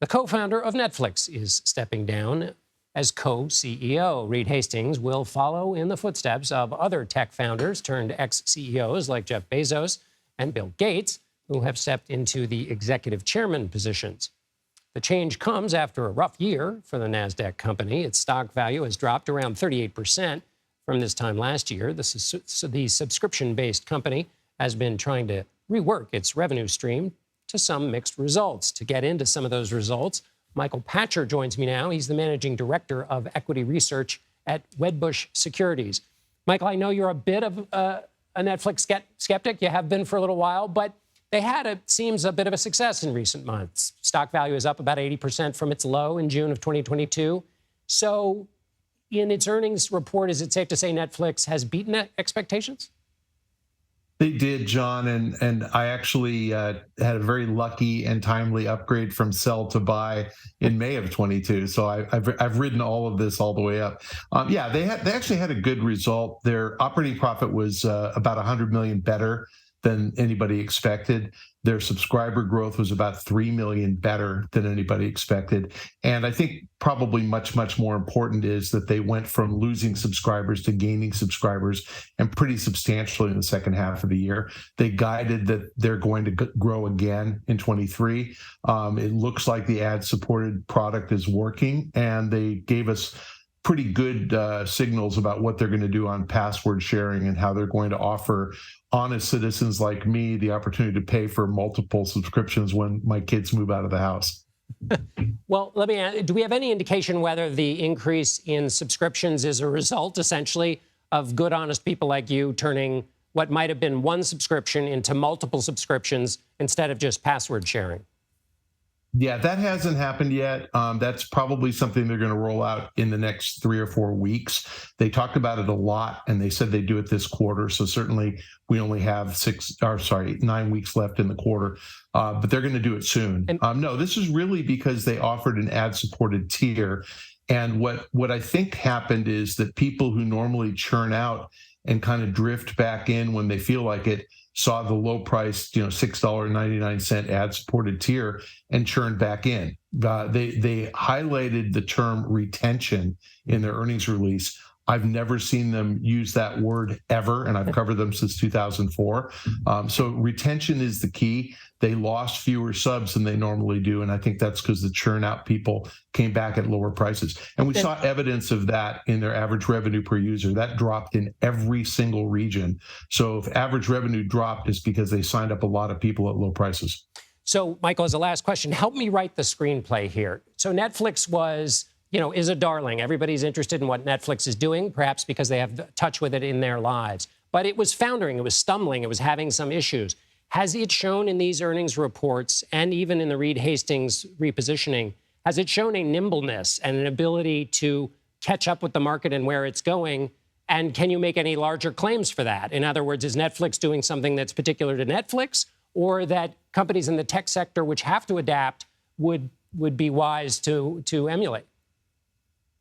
The co-founder of Netflix is stepping down as co-CEO. Reed Hastings will follow in the footsteps of other tech founders turned ex-CEOs like Jeff Bezos and Bill Gates, who have stepped into the executive chairman positions. The change comes after a rough year for the NASDAQ company. Its stock value has dropped around 38% from this time last year. The subscription-based company has been trying to rework its revenue stream to some mixed results. To get into some of those results, Michael Pachter joins me now. He's the managing director of equity research at Wedbush Securities. Michael, I know you're a bit of a Netflix skeptic. You have been for a little while, but they had, it seems, a bit of a success in recent months. Stock value is up about 80% from its low in June of 2022. So in its earnings report, is it safe to say Netflix has beaten expectations? They did, John, and I actually had a very lucky and timely upgrade from sell to buy in May of 22. So I've ridden all of this all the way up. Yeah, they actually had a good result. Their operating profit was about $100 million better than anybody expected. Their subscriber growth was about 3 million better than anybody expected. And I think probably much, much more important is that they went from losing subscribers to gaining subscribers, and pretty substantially in the second half of the year. They guided that they're going to grow again in 23. It looks like the ad-supported product is working, and they gave us pretty good signals about what they're going to do on password sharing and how they're going to offer honest citizens like me the opportunity to pay for multiple subscriptions when my kids move out of the house. Well, let me ask, do we have any indication whether the increase in subscriptions is a result, essentially, of good, honest people like you turning what might have been one subscription into multiple subscriptions instead of just password sharing? Yeah, that hasn't happened yet. That's probably something they're going to roll out in the next 3 or 4 weeks. They talked about it a lot, and they said they'd do it this quarter. So certainly we only have 9 weeks left in the quarter, but they're going to do it soon. No, this is really because they offered an ad-supported tier. And what I think happened is that people who normally churn out and kind of drift back in when they feel like it saw the low price, $6.99 ad-supported tier and churned back in. They highlighted the term retention in their earnings release. I've never seen them use that word ever, and I've covered them since 2004. So retention is the key. They lost fewer subs than they normally do, and I think that's because the churn out people came back at lower prices. And we saw evidence of that in their average revenue per user. That dropped in every single region. So if average revenue dropped, it's because they signed up a lot of people at low prices. So, Michael, as a last question, help me write the screenplay here. So Netflix is a darling. Everybody's interested in what Netflix is doing, perhaps because they have touch with it in their lives. But it was foundering, it was stumbling, it was having some issues. Has it shown in these earnings reports, and even in the Reed Hastings repositioning, has it shown a nimbleness and an ability to catch up with the market and where it's going? And can you make any larger claims for that? In other words, is Netflix doing something that's particular to Netflix, or that companies in the tech sector which have to adapt would be wise to emulate?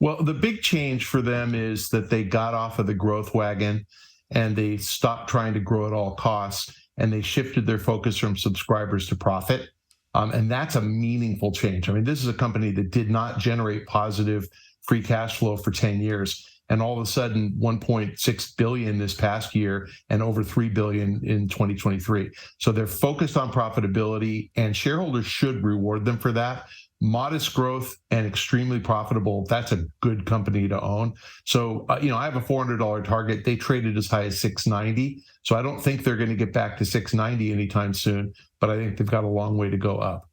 Well, the big change for them is that they got off of the growth wagon and they stopped trying to grow at all costs, and they shifted their focus from subscribers to profit. And that's a meaningful change. I mean, this is a company that did not generate positive free cash flow for 10 years. And all of a sudden, 1.6 billion this past year and over 3 billion in 2023. So they're focused on profitability, and shareholders should reward them for that. Modest growth and extremely profitable, that's a good company to own. So, I have a $400 target. They traded as high as $690. So I don't think they're going to get back to $690 anytime soon, but I think they've got a long way to go up.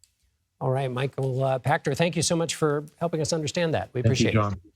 All right, Michael Pachter, thank you so much for helping us understand that. We appreciate it. Thank you, John.